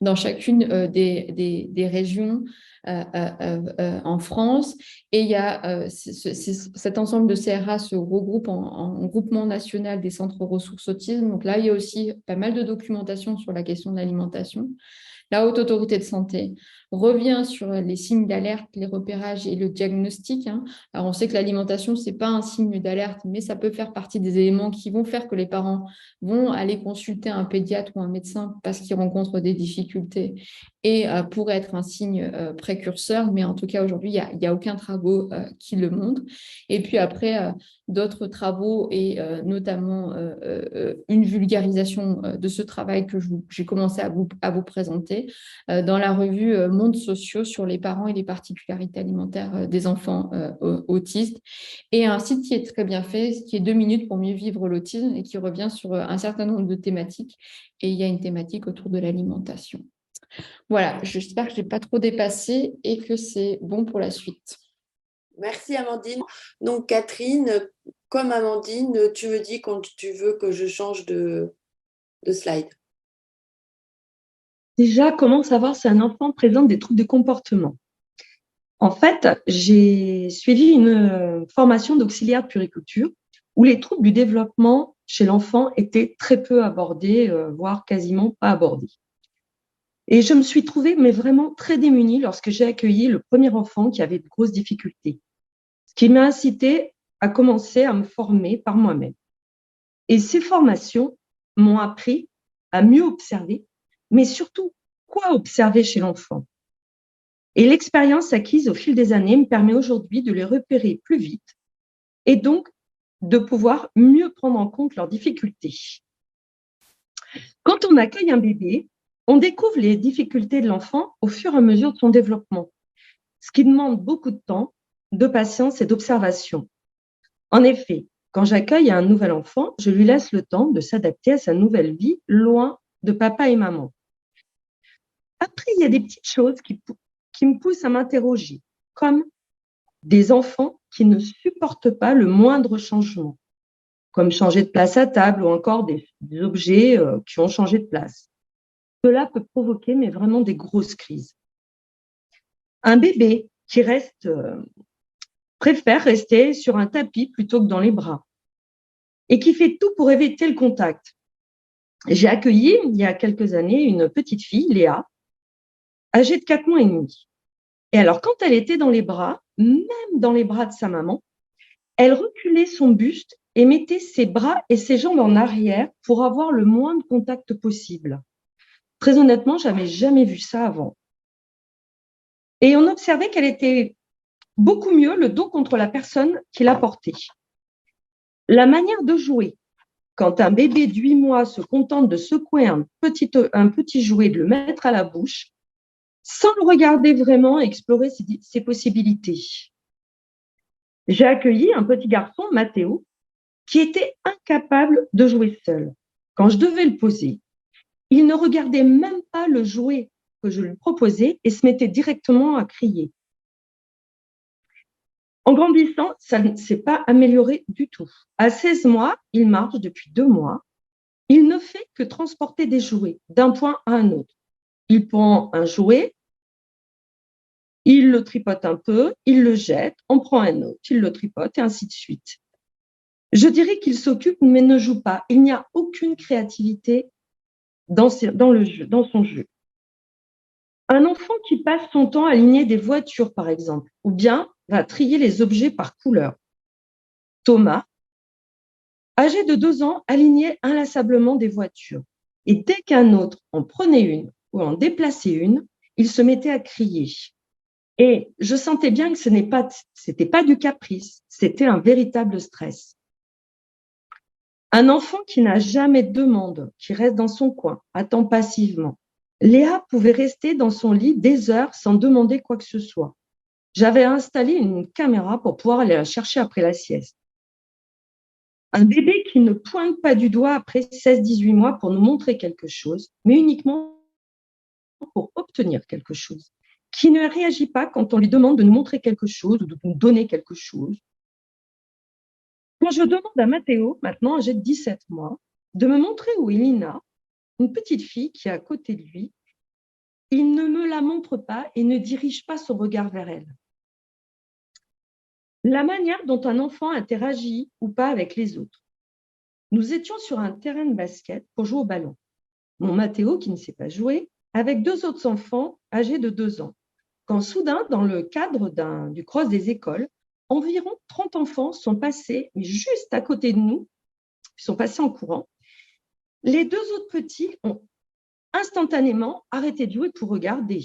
dans chacune des régions en France. Et il y a cet ensemble de CRA se regroupe en groupement national des centres Ressources Autisme. Donc là, il y a aussi pas mal de documentation sur la question de l'alimentation. La Haute Autorité de Santé revient sur les signes d'alerte, les repérages et le diagnostic. Alors, on sait que l'alimentation, ce n'est pas un signe d'alerte, mais ça peut faire partie des éléments qui vont faire que les parents vont aller consulter un pédiatre ou un médecin parce qu'ils rencontrent des difficultés et pourrait être un signe précurseur. Mais en tout cas, aujourd'hui, il n'y a aucun travaux qui le montrent. Et puis après, d'autres travaux et notamment une vulgarisation de ce travail que j'ai commencé à vous présenter dans la revue Mondes sociaux sur les parents et les particularités alimentaires des enfants autistes, et un site qui est très bien fait, qui est 2 minutes pour mieux vivre l'autisme et qui revient sur un certain nombre de thématiques, et il y a une thématique autour de l'alimentation. Voilà, j'espère que je n'ai pas trop dépassé et que c'est bon pour la suite. Merci Amandine. Donc Catherine, comme Amandine, tu me dis quand tu veux que je change de slide. Déjà, comment savoir si un enfant présente des troubles de comportement? En fait, j'ai suivi une formation d'auxiliaire de puériculture où les troubles du développement chez l'enfant était très peu abordée, voire quasiment pas abordée. Et je me suis trouvée mais vraiment très démunie lorsque j'ai accueilli le premier enfant qui avait de grosses difficultés, ce qui m'a incitée à commencer à me former par moi-même. Et ces formations m'ont appris à mieux observer, mais surtout, quoi observer chez l'enfant. Et l'expérience acquise au fil des années me permet aujourd'hui de les repérer plus vite et donc de pouvoir mieux prendre en compte leurs difficultés. Quand on accueille un bébé, on découvre les difficultés de l'enfant au fur et à mesure de son développement, ce qui demande beaucoup de temps, de patience et d'observation. En effet, quand j'accueille un nouvel enfant, je lui laisse le temps de s'adapter à sa nouvelle vie, loin de papa et maman. Après, il y a des petites choses qui me poussent à m'interroger, comme des enfants qui ne supportent pas le moindre changement, comme changer de place à table ou encore des objets qui ont changé de place. Cela peut provoquer mais vraiment des grosses crises. Un bébé qui préfère rester sur un tapis plutôt que dans les bras et qui fait tout pour éviter le contact. J'ai accueilli il y a quelques années une petite fille, Léa, âgée de 4 mois et demi. Et alors, quand elle était dans les bras, même dans les bras de sa maman, elle reculait son buste et mettait ses bras et ses jambes en arrière pour avoir le moins de contact possible. Très honnêtement, je n'avais jamais vu ça avant. Et on observait qu'elle était beaucoup mieux le dos contre la personne qui la portait. La manière de jouer, quand un bébé de 8 mois se contente de secouer un petit jouet, de le mettre à la bouche, sans le regarder vraiment et explorer ses possibilités. J'ai accueilli un petit garçon, Mathéo, qui était incapable de jouer seul. Quand je devais le poser, il ne regardait même pas le jouet que je lui proposais et se mettait directement à crier. En grandissant, ça ne s'est pas amélioré du tout. À 16 mois, il marche depuis 2 mois. Il ne fait que transporter des jouets d'un point à un autre. Il prend un jouet, il le tripote un peu, il le jette, on prend un autre, il le tripote et ainsi de suite. Je dirais qu'il s'occupe mais ne joue pas. Il n'y a aucune créativité dans son jeu. Un enfant qui passe son temps à aligner des voitures, par exemple, ou bien va trier les objets par couleur. Thomas, âgé de 2 ans, alignait inlassablement des voitures. Et dès qu'un autre en prenait une ou en déplaçait une, il se mettait à crier. Et je sentais bien que c'était pas du caprice, c'était un véritable stress. Un enfant qui n'a jamais de demande, qui reste dans son coin, attend passivement. Léa pouvait rester dans son lit des heures sans demander quoi que ce soit. J'avais installé une caméra pour pouvoir aller la chercher après la sieste. Un bébé qui ne pointe pas du doigt après 16-18 mois pour nous montrer quelque chose, mais uniquement pour obtenir quelque chose. Qui ne réagit pas quand on lui demande de nous montrer quelque chose ou de nous donner quelque chose. Quand je demande à Mathéo, maintenant âgé de 17 mois, de me montrer où est Lina, une petite fille qui est à côté de lui, il ne me la montre pas et ne dirige pas son regard vers elle. La manière dont un enfant interagit ou pas avec les autres. Nous étions sur un terrain de basket pour jouer au ballon. Mon Mathéo, qui ne sait pas jouer, avec 2 autres enfants âgés de 2 ans. Quand soudain, dans le cadre du cross des écoles, environ 30 enfants sont passés juste à côté de nous, ils sont passés en courant. Les 2 autres petits ont instantanément arrêté de jouer pour regarder.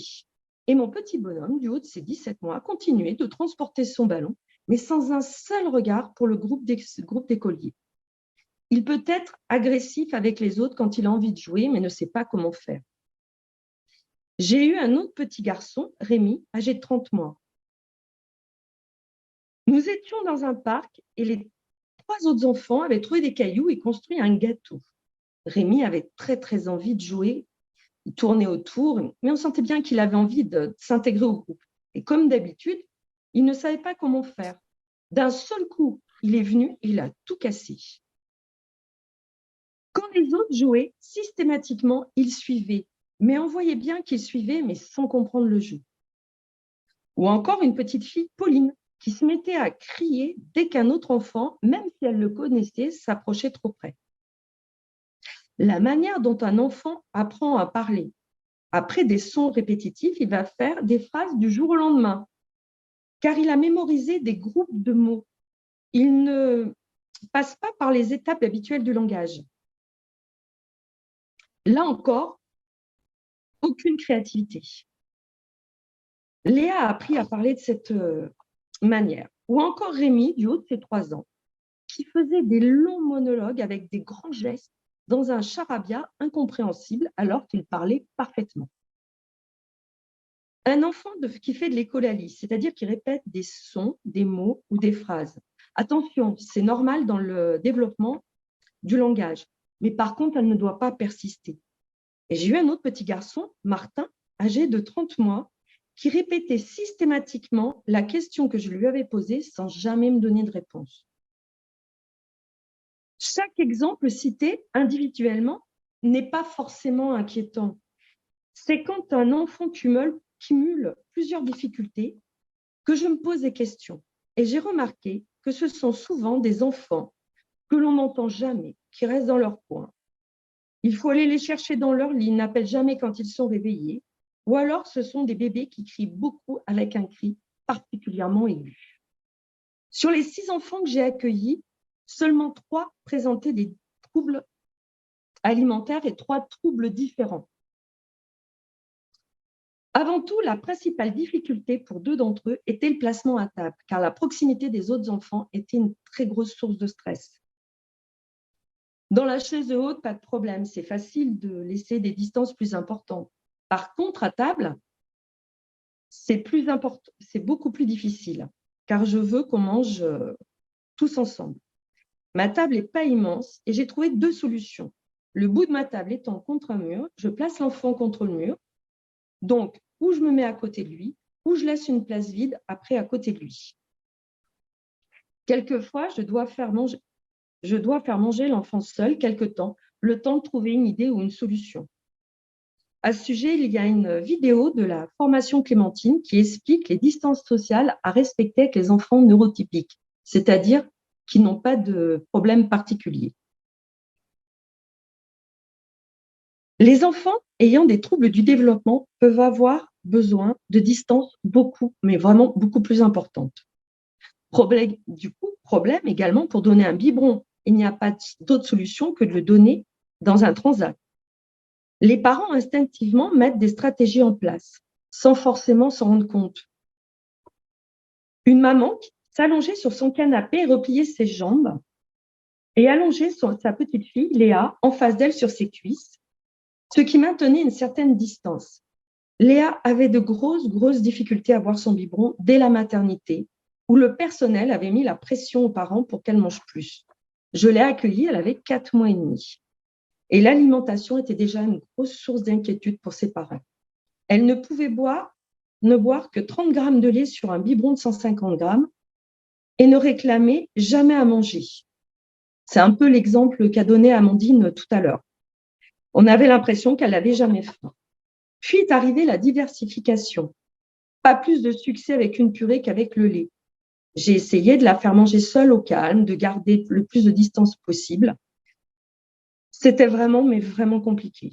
Et mon petit bonhomme, du haut de ses 17 mois, a continué de transporter son ballon, mais sans un seul regard pour le groupe d'écoliers. Il peut être agressif avec les autres quand il a envie de jouer, mais ne sait pas comment faire. J'ai eu un autre petit garçon, Rémi, âgé de 30 mois. Nous étions dans un parc et les 3 autres enfants avaient trouvé des cailloux et construit un gâteau. Rémi avait très, très envie de jouer. Il tournait autour, mais on sentait bien qu'il avait envie de s'intégrer au groupe. Et comme d'habitude, il ne savait pas comment faire. D'un seul coup, il est venu, il a tout cassé. Quand les autres jouaient, systématiquement, il suivait. Mais on voyait bien qu'il suivait, mais sans comprendre le jeu. Ou encore une petite fille, Pauline, qui se mettait à crier dès qu'un autre enfant, même si elle le connaissait, s'approchait trop près. La manière dont un enfant apprend à parler, après des sons répétitifs, il va faire des phrases du jour au lendemain, car il a mémorisé des groupes de mots. Il ne passe pas par les étapes habituelles du langage. Là encore, aucune créativité. Léa a appris à parler de cette manière. Ou encore Rémi, du haut de ses 3 ans, qui faisait des longs monologues avec des grands gestes dans un charabia incompréhensible alors qu'il parlait parfaitement. Un enfant qui fait de l'écholalie, c'est-à-dire qui répète des sons, des mots ou des phrases. Attention, c'est normal dans le développement du langage, mais par contre, elle ne doit pas persister. Et j'ai eu un autre petit garçon, Martin, âgé de 30 mois, qui répétait systématiquement la question que je lui avais posée sans jamais me donner de réponse. Chaque exemple cité individuellement n'est pas forcément inquiétant. C'est quand un enfant cumule plusieurs difficultés que je me pose des questions. Et j'ai remarqué que ce sont souvent des enfants que l'on n'entend jamais, qui restent dans leur coin. Il faut aller les chercher dans leur lit, ils n'appellent jamais quand ils sont réveillés. Ou alors, ce sont des bébés qui crient beaucoup avec un cri particulièrement aigu. Sur les 6 enfants que j'ai accueillis, seulement 3 présentaient des troubles alimentaires et 3 troubles différents. Avant tout, la principale difficulté pour 2 d'entre eux était le placement à table, car la proximité des autres enfants était une très grosse source de stress. Dans la chaise haute, pas de problème, c'est facile de laisser des distances plus importantes. Par contre, à table, c'est beaucoup plus difficile, car je veux qu'on mange tous ensemble. Ma table n'est pas immense et j'ai trouvé 2 solutions. Le bout de ma table étant contre un mur, je place l'enfant contre le mur. Donc, ou je me mets à côté de lui, ou je laisse une place vide après à côté de lui. Quelquefois, je dois faire manger l'enfant seul quelque temps, le temps de trouver une idée ou une solution. À ce sujet, il y a une vidéo de la formation Clémentine qui explique les distances sociales à respecter avec les enfants neurotypiques, c'est-à-dire qui n'ont pas de problème particulier. Les enfants ayant des troubles du développement peuvent avoir besoin de distances mais vraiment beaucoup plus importantes. Problème également pour donner un biberon. Il n'y a pas d'autre solution que de le donner dans un transat. Les parents instinctivement mettent des stratégies en place sans forcément s'en rendre compte. Une maman s'allongeait sur son canapé, repliait ses jambes et allongeait sa petite fille, Léa, en face d'elle sur ses cuisses, ce qui maintenait une certaine distance. Léa avait de grosses difficultés à boire son biberon dès la maternité, où le personnel avait mis la pression aux parents pour qu'elle mange plus. Je l'ai accueillie, elle avait 4 mois et demi. Et l'alimentation était déjà une grosse source d'inquiétude pour ses parents. Elle ne pouvait ne boire que 30 grammes de lait sur un biberon de 150 grammes et ne réclamait jamais à manger. C'est un peu l'exemple qu'a donné Amandine tout à l'heure. On avait l'impression qu'elle n'avait jamais faim. Puis est arrivée la diversification. Pas plus de succès avec une purée qu'avec le lait. J'ai essayé de la faire manger seule au calme, de garder le plus de distance possible. C'était vraiment compliqué.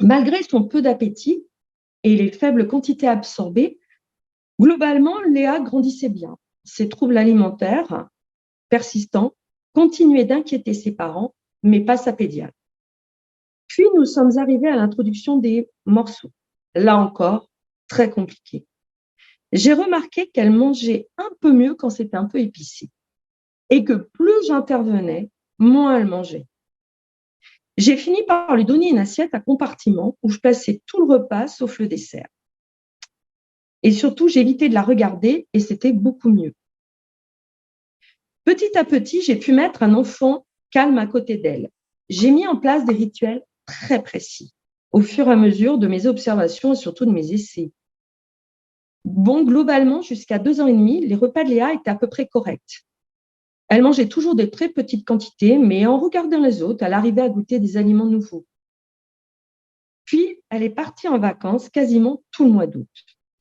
Malgré son peu d'appétit et les faibles quantités absorbées, globalement, Léa grandissait bien. Ses troubles alimentaires persistants continuaient d'inquiéter ses parents, mais pas sa pédiatre. Puis, nous sommes arrivés à l'introduction des morceaux. Là encore, très compliqué. J'ai remarqué qu'elle mangeait un peu mieux quand c'était un peu épicé et que plus j'intervenais, moins elle mangeait. J'ai fini par lui donner une assiette à compartiment où je plaçais tout le repas sauf le dessert. Et surtout, j'évitais de la regarder et c'était beaucoup mieux. Petit à petit, j'ai pu mettre un enfant calme à côté d'elle. J'ai mis en place des rituels très précis au fur et à mesure de mes observations et surtout de mes essais. Bon, globalement, jusqu'à 2 ans et demi, les repas de Léa étaient à peu près corrects. Elle mangeait toujours des très petites quantités, mais en regardant les autres, elle arrivait à goûter des aliments nouveaux. Puis, elle est partie en vacances quasiment tout le mois d'août.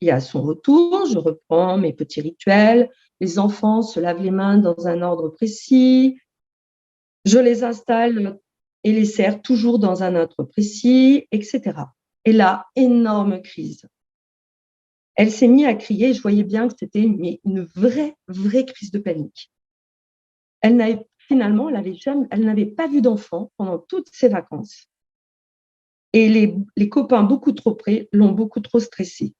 Et à son retour, je reprends mes petits rituels. Les enfants se lavent les mains dans un ordre précis. Je les installe et les serre toujours dans un autre précis, etc. Et là, énorme crise. Elle s'est mise à crier, je voyais bien que c'était une vraie crise de panique. Finalement, elle n'avait pas vu d'enfant pendant toutes ses vacances. Et les copains beaucoup trop près l'ont beaucoup trop stressée.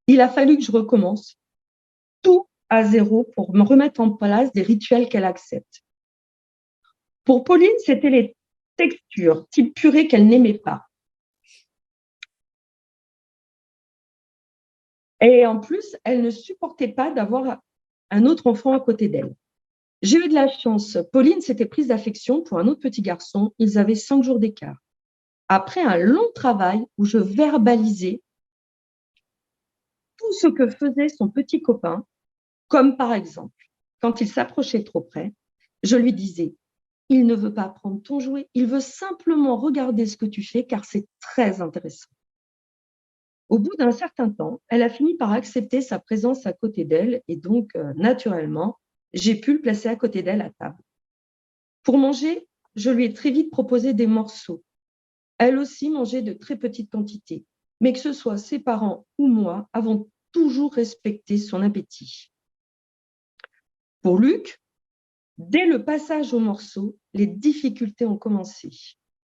Il a fallu que je recommence tout à zéro pour me remettre en place des rituels qu'elle accepte. Pour Pauline, c'était les textures, type purée qu'elle n'aimait pas. Et en plus, elle ne supportait pas d'avoir un autre enfant à côté d'elle. J'ai eu de la chance. Pauline s'était prise d'affection pour un autre petit garçon. Ils avaient 5 jours d'écart. Après un long travail où je verbalisais tout ce que faisait son petit copain, comme par exemple, quand il s'approchait trop près, je lui disais, il ne veut pas prendre ton jouet, il veut simplement regarder ce que tu fais car c'est très intéressant. Au bout d'un certain temps, elle a fini par accepter sa présence à côté d'elle et donc, naturellement, j'ai pu le placer à côté d'elle à table. Pour manger, je lui ai très vite proposé des morceaux. Elle aussi mangeait de très petites quantités, mais que ce soit ses parents ou moi, avons toujours respecté son appétit. Pour Luc, dès le passage aux morceaux, les difficultés ont commencé.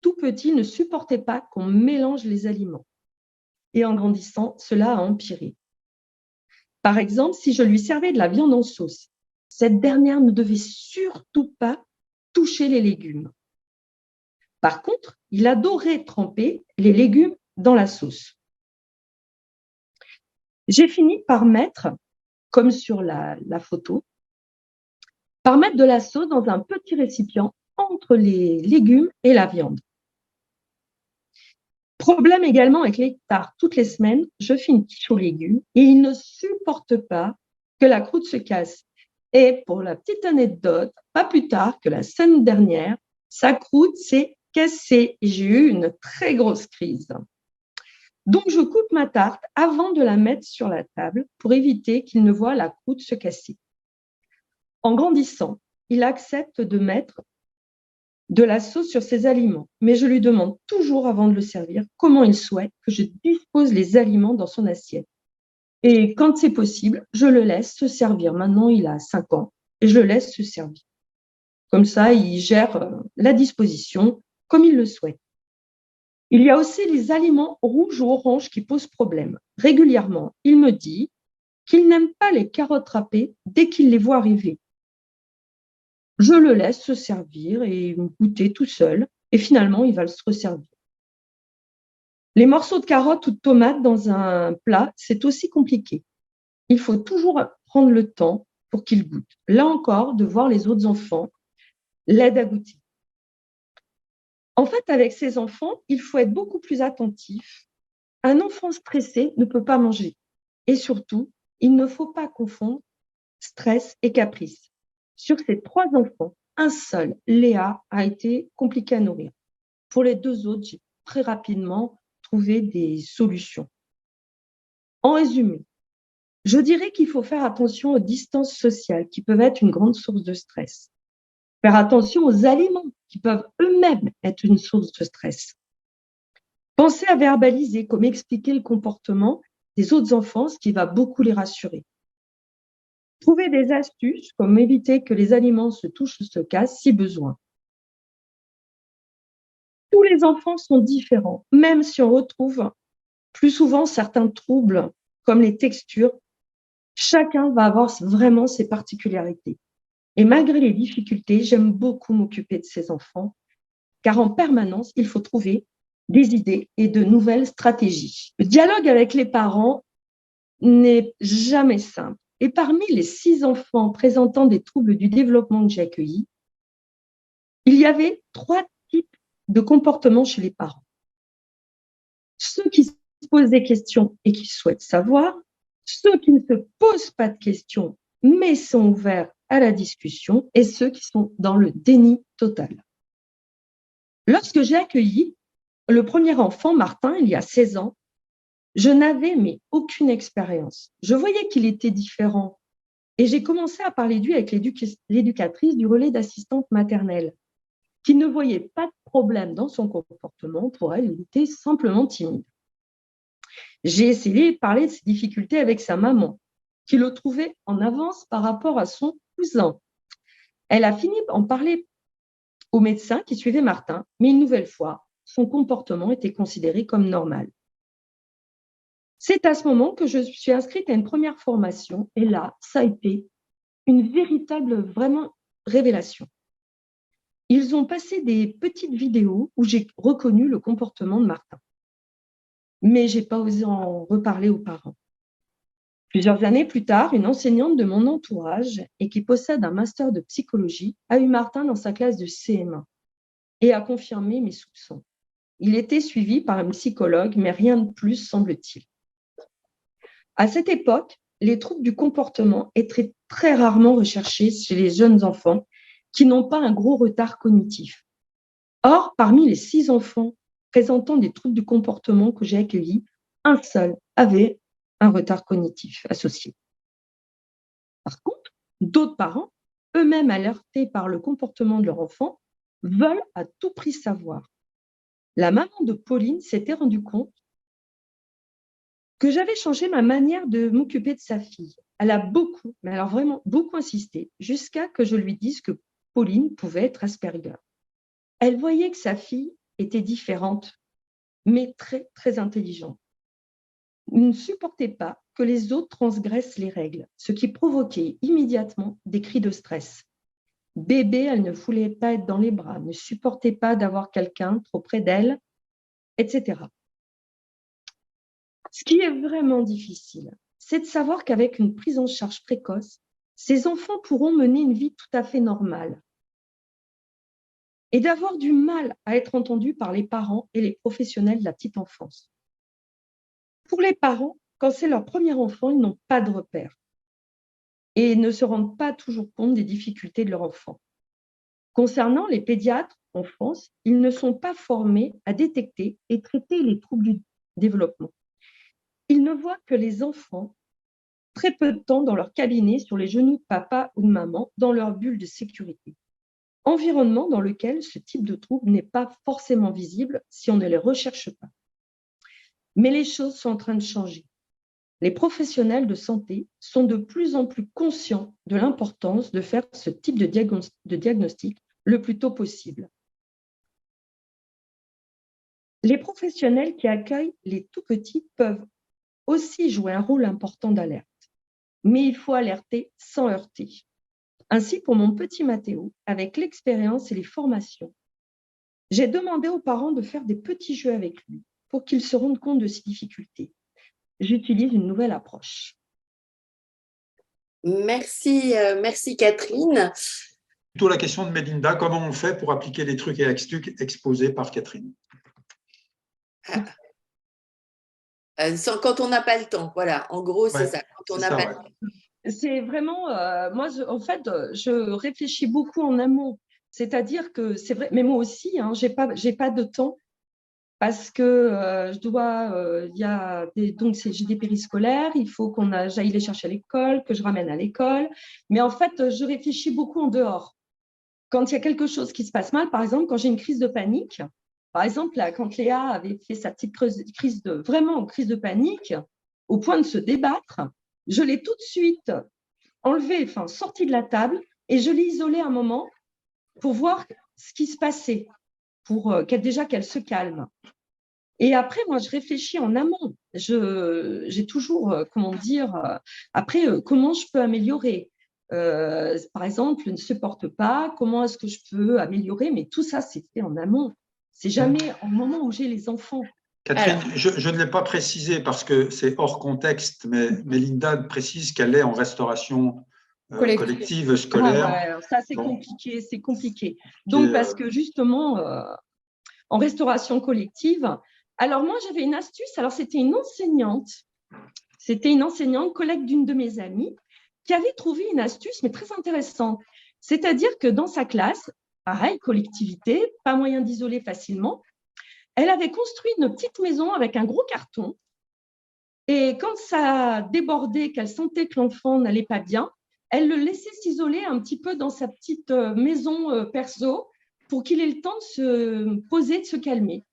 Tout petit ne supportait pas qu'on mélange les aliments. Et en grandissant, cela a empiré. Par exemple, si je lui servais de la viande en sauce, cette dernière ne devait surtout pas toucher les légumes. Par contre, il adorait tremper les légumes dans la sauce. J'ai fini par mettre, comme sur la photo, par mettre de la sauce dans un petit récipient entre les légumes et la viande. Problème également avec les tartes. Toutes les semaines, je fais une quiche aux légumes et il ne supporte pas que la croûte se casse. Et pour la petite anecdote, pas plus tard que la semaine dernière, sa croûte s'est cassée et j'ai eu une très grosse crise. Donc, je coupe ma tarte avant de la mettre sur la table pour éviter qu'il ne voie la croûte se casser. En grandissant, il accepte de mettre de la sauce sur ses aliments, mais je lui demande toujours avant de le servir comment il souhaite que je dispose les aliments dans son assiette. Et quand c'est possible, je le laisse se servir. Maintenant, il a 5 ans et je le laisse se servir. Comme ça, il gère la disposition comme il le souhaite. Il y a aussi les aliments rouges ou oranges qui posent problème. Régulièrement, il me dit qu'il n'aime pas les carottes râpées dès qu'il les voit arriver. Je le laisse se servir et goûter tout seul et finalement, il va se resservir. Les morceaux de carottes ou de tomates dans un plat, c'est aussi compliqué. Il faut toujours prendre le temps pour qu'il goûte. Là encore, de voir les autres enfants l'aide à goûter. En fait, avec ces enfants, il faut être beaucoup plus attentif. Un enfant stressé ne peut pas manger. Et surtout, il ne faut pas confondre stress et caprice. Sur ces 3 enfants, un seul, Léa, a été compliqué à nourrir. Pour les 2 autres, j'ai très rapidement trouvé des solutions. En résumé, je dirais qu'il faut faire attention aux distances sociales qui peuvent être une grande source de stress. Faire attention aux aliments qui peuvent eux-mêmes être une source de stress. Pensez à verbaliser, comme expliquer le comportement des autres enfants, ce qui va beaucoup les rassurer. Trouver des astuces, comme éviter que les aliments se touchent ou se cassent si besoin. Tous les enfants sont différents, même si on retrouve plus souvent certains troubles, comme les textures. Chacun va avoir vraiment ses particularités. Et malgré les difficultés, j'aime beaucoup m'occuper de ces enfants, car en permanence, il faut trouver des idées et de nouvelles stratégies. Le dialogue avec les parents n'est jamais simple. Et parmi les 6 enfants présentant des troubles du développement que j'ai accueillis, il y avait 3 types de comportements chez les parents. Ceux qui se posent des questions et qui souhaitent savoir, ceux qui ne se posent pas de questions mais sont ouverts à la discussion et ceux qui sont dans le déni total. Lorsque j'ai accueilli le premier enfant, Martin, il y a 16 ans, je n'avais aucune expérience. Je voyais qu'il était différent et j'ai commencé à parler de lui avec l'éducatrice du relais d'assistante maternelle qui ne voyait pas de problème dans son comportement, pour elle, il était simplement timide. J'ai essayé de parler de ses difficultés avec sa maman, qui le trouvait en avance par rapport à son cousin. Elle a fini par en parler au médecin qui suivait Martin, mais une nouvelle fois, son comportement était considéré comme normal. C'est à ce moment que je suis inscrite à une première formation, et là, ça a été une véritable, vraiment, révélation. Ils ont passé des petites vidéos où j'ai reconnu le comportement de Martin. Mais je n'ai pas osé en reparler aux parents. Plusieurs années plus tard, une enseignante de mon entourage et qui possède un master de psychologie a eu Martin dans sa classe de CM1 et a confirmé mes soupçons. Il était suivi par un psychologue, mais rien de plus, semble-t-il. À cette époque, les troubles du comportement étaient très rarement recherchés chez les jeunes enfants qui n'ont pas un gros retard cognitif. Or, parmi les 6 enfants présentant des troubles du comportement que j'ai accueillis, un seul avait un retard cognitif associé. Par contre, d'autres parents, eux-mêmes alertés par le comportement de leur enfant, veulent à tout prix savoir. La maman de Pauline s'était rendue compte que j'avais changé ma manière de m'occuper de sa fille. Elle a beaucoup, mais alors vraiment beaucoup insisté, jusqu'à que je lui dise que Pauline pouvait être Asperger. Elle voyait que sa fille était différente, mais très, très intelligente. Elle ne supportait pas que les autres transgressent les règles, ce qui provoquait immédiatement des cris de stress. Bébé, elle ne voulait pas être dans les bras, ne supportait pas d'avoir quelqu'un trop près d'elle, etc. Ce qui est vraiment difficile, c'est de savoir qu'avec une prise en charge précoce, ces enfants pourront mener une vie tout à fait normale et d'avoir du mal à être entendus par les parents et les professionnels de la petite enfance. Pour les parents, quand c'est leur premier enfant, ils n'ont pas de repères et ne se rendent pas toujours compte des difficultés de leur enfant. Concernant les pédiatres en France, ils ne sont pas formés à détecter et traiter les troubles du développement. Ils ne voient que les enfants très peu de temps dans leur cabinet, sur les genoux de papa ou de maman, dans leur bulle de sécurité. Environnement dans lequel ce type de trouble n'est pas forcément visible si on ne les recherche pas. Mais les choses sont en train de changer. Les professionnels de santé sont de plus en plus conscients de l'importance de faire ce type de diagnostic le plus tôt possible. Les professionnels qui accueillent les tout-petits peuvent aussi jouer un rôle important d'alerte, mais il faut alerter sans heurter. Ainsi, pour mon petit Mathéo, avec l'expérience et les formations, j'ai demandé aux parents de faire des petits jeux avec lui pour qu'ils se rendent compte de ses difficultés. J'utilise une nouvelle approche. Merci, merci Catherine. Plutôt la question de Mélinda, comment on fait pour appliquer les trucs et astuces exposés par Catherine? Quand on n'a pas le temps, voilà. En gros, c'est ça. Quand on n'a pas le temps. C'est vraiment, moi, en fait, je réfléchis beaucoup en amont. C'est-à-dire que c'est vrai, mais moi aussi, hein, j'ai pas de temps parce que je dois, donc j'ai des périscolaires, il faut j'aille les chercher à l'école, que je ramène à l'école. Mais en fait, je réfléchis beaucoup en dehors. Quand il y a quelque chose qui se passe mal, par exemple, quand j'ai une crise de panique, par exemple, là, quand Léa avait fait sa petite crise de panique, au point de se débattre, je l'ai tout de suite enlevée, sortie de la table, et je l'ai isolée un moment pour voir ce qui se passait, pour qu'elle se calme. Et après, moi, je réfléchis en amont. J'ai toujours, après, comment je peux améliorer? Par exemple, ne se porte pas, comment est-ce que je peux améliorer? Mais tout ça, c'est fait en amont. C'est jamais au moment où j'ai les enfants. Catherine, je ne l'ai pas précisé parce que c'est hors contexte, mais Mélinda précise qu'elle est en restauration collective scolaire. Ah ouais, ça, c'est compliqué. Donc, parce que justement, en restauration collective, alors moi, j'avais une astuce. Alors, c'était une enseignante, collègue d'une de mes amies, qui avait trouvé une astuce, mais très intéressante. C'est-à-dire que dans sa classe, pareil, collectivité, pas moyen d'isoler facilement, elle avait construit une petite maison avec un gros carton. Et quand ça débordait, qu'elle sentait que l'enfant n'allait pas bien, elle le laissait s'isoler un petit peu dans sa petite maison perso. pour qu'il ait le temps de se poser, de se calmer.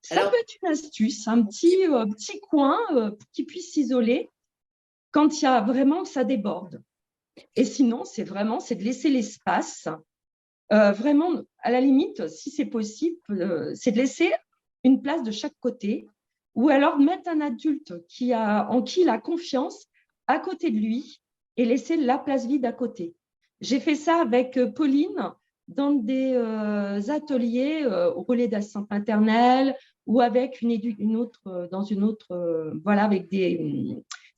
Ça peut être une astuce, un petit coin pour qu'il puisse s'isoler quand il y a vraiment, ça déborde. Et sinon, c'est de laisser l'espace. Vraiment, à la limite, si c'est possible, c'est de laisser une place de chaque côté, ou alors mettre un adulte en qui il a confiance à côté de lui et laisser la place vide à côté. J'ai fait ça avec Pauline dans des ateliers au relais d'assistante maternelle ou avec voilà, avec des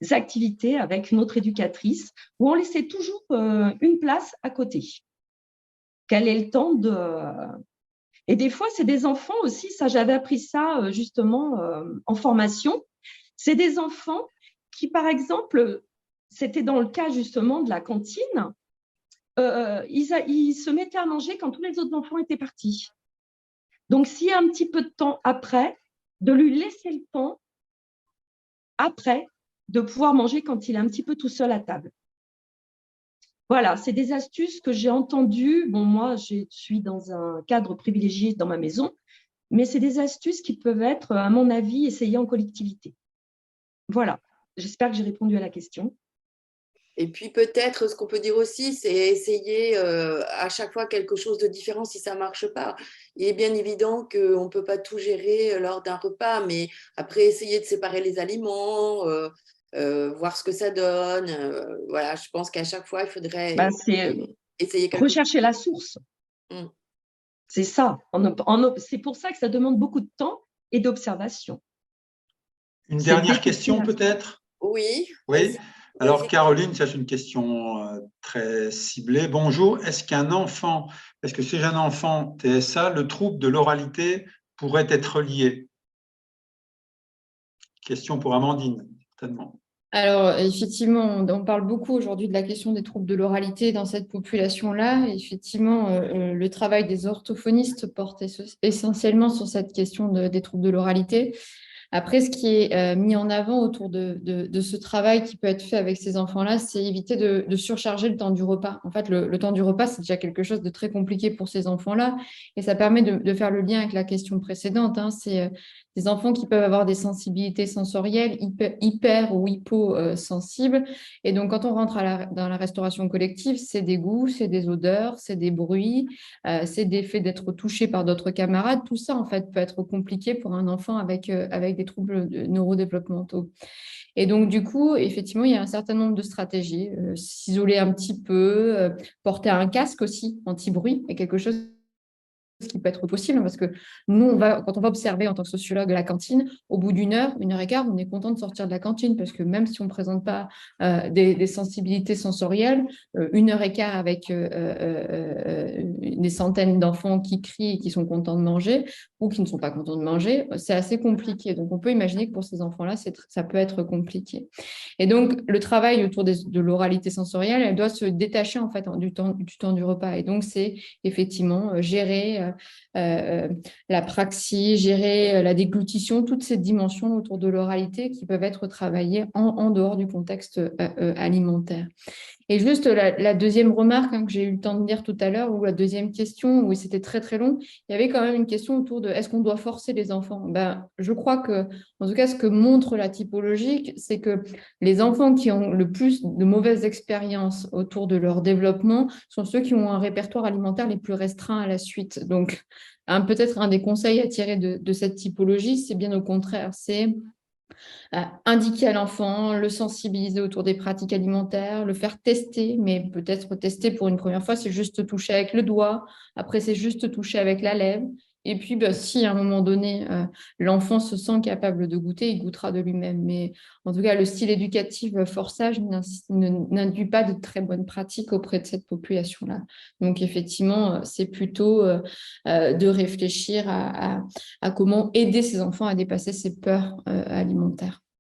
activités avec une autre éducatrice où on laissait toujours une place à côté. Qu'elle ait le temps de… Et des fois, c'est des enfants aussi, ça j'avais appris ça justement en formation, c'est des enfants qui, par exemple, c'était dans le cas justement de la cantine, ils se mettaient à manger quand tous les autres enfants étaient partis. Donc, s'il y a un petit peu de temps après, de lui laisser le temps après de pouvoir manger quand il est un petit peu tout seul à table. Voilà, c'est des astuces que j'ai entendues. Bon, moi, je suis dans un cadre privilégié dans ma maison, mais c'est des astuces qui peuvent être, à mon avis, essayées en collectivité. Voilà, j'espère que j'ai répondu à la question. Et puis peut-être, ce qu'on peut dire aussi, c'est essayer à chaque fois quelque chose de différent si ça ne marche pas. Il est bien évident qu'on ne peut pas tout gérer lors d'un repas, mais après, essayer de séparer les aliments, voir ce que ça donne. Voilà, je pense qu'à chaque fois, il faudrait essayer quelque chose. Rechercher la source. C'est ça. C'est pour ça que ça demande beaucoup de temps et d'observation. Une dernière question peut-être ? Oui. Oui. Alors, Caroline, ça c'est une question très ciblée. Bonjour, est-ce que chez un enfant TSA, le trouble de l'oralité pourrait être lié? Question pour Amandine, certainement. Alors, effectivement, on parle beaucoup aujourd'hui de la question des troubles de l'oralité dans cette population-là. Effectivement, le travail des orthophonistes porte essentiellement sur cette question des troubles de l'oralité. Après, ce qui est mis en avant autour de ce travail qui peut être fait avec ces enfants-là, c'est éviter de surcharger le temps du repas. En fait, le temps du repas, c'est déjà quelque chose de très compliqué pour ces enfants-là. Et ça permet de faire le lien avec la question précédente. C'est des enfants qui peuvent avoir des sensibilités sensorielles hyper ou hypo-sensibles. Et donc, quand on rentre dans la restauration collective, c'est des goûts, c'est des odeurs, c'est des bruits, c'est des faits d'être touché par d'autres camarades. Tout ça, en fait, peut être compliqué pour un enfant avec des troubles neurodéveloppementaux. Et donc, du coup, effectivement, il y a un certain nombre de stratégies. S'isoler un petit peu, porter un casque aussi, anti-bruit, est quelque chose qui peut être possible, parce que nous, quand on va observer en tant que sociologue la cantine, au bout d'une heure et quart, on est content de sortir de la cantine, parce que même si on ne présente pas des sensibilités sensorielles, 1 heure et quart avec des centaines d'enfants qui crient et qui sont contents de manger, ou qui ne sont pas contents de manger, c'est assez compliqué. Donc, on peut imaginer que pour ces enfants-là, ça peut être compliqué. Et donc, le travail autour de l'oralité sensorielle, elle doit se détacher en fait du temps du repas. Et donc, c'est effectivement gérer la praxie, gérer la déglutition, toutes ces dimensions autour de l'oralité qui peuvent être travaillées en dehors du contexte alimentaire. Et juste la deuxième remarque que j'ai eu le temps de dire tout à l'heure, ou la deuxième question, où c'était très très long, il y avait quand même une question autour de est-ce qu'on doit forcer les enfants? Je crois que, en tout cas, ce que montre la typologie, c'est que les enfants qui ont le plus de mauvaises expériences autour de leur développement sont ceux qui ont un répertoire alimentaire les plus restreints à la suite. Donc, peut-être un des conseils à tirer de cette typologie, c'est bien au contraire, c'est indiquer à l'enfant, le sensibiliser autour des pratiques alimentaires, le faire tester, mais peut-être tester pour une première fois, c'est juste toucher avec le doigt, après c'est juste toucher avec la lèvre. Et puis, si à un moment donné, l'enfant se sent capable de goûter, il goûtera de lui-même. Mais en tout cas, le style éducatif forçage n'induit pas de très bonnes pratiques auprès de cette population-là. Donc, effectivement, c'est plutôt de réfléchir à comment aider ces enfants à dépasser ces peurs alimentaires.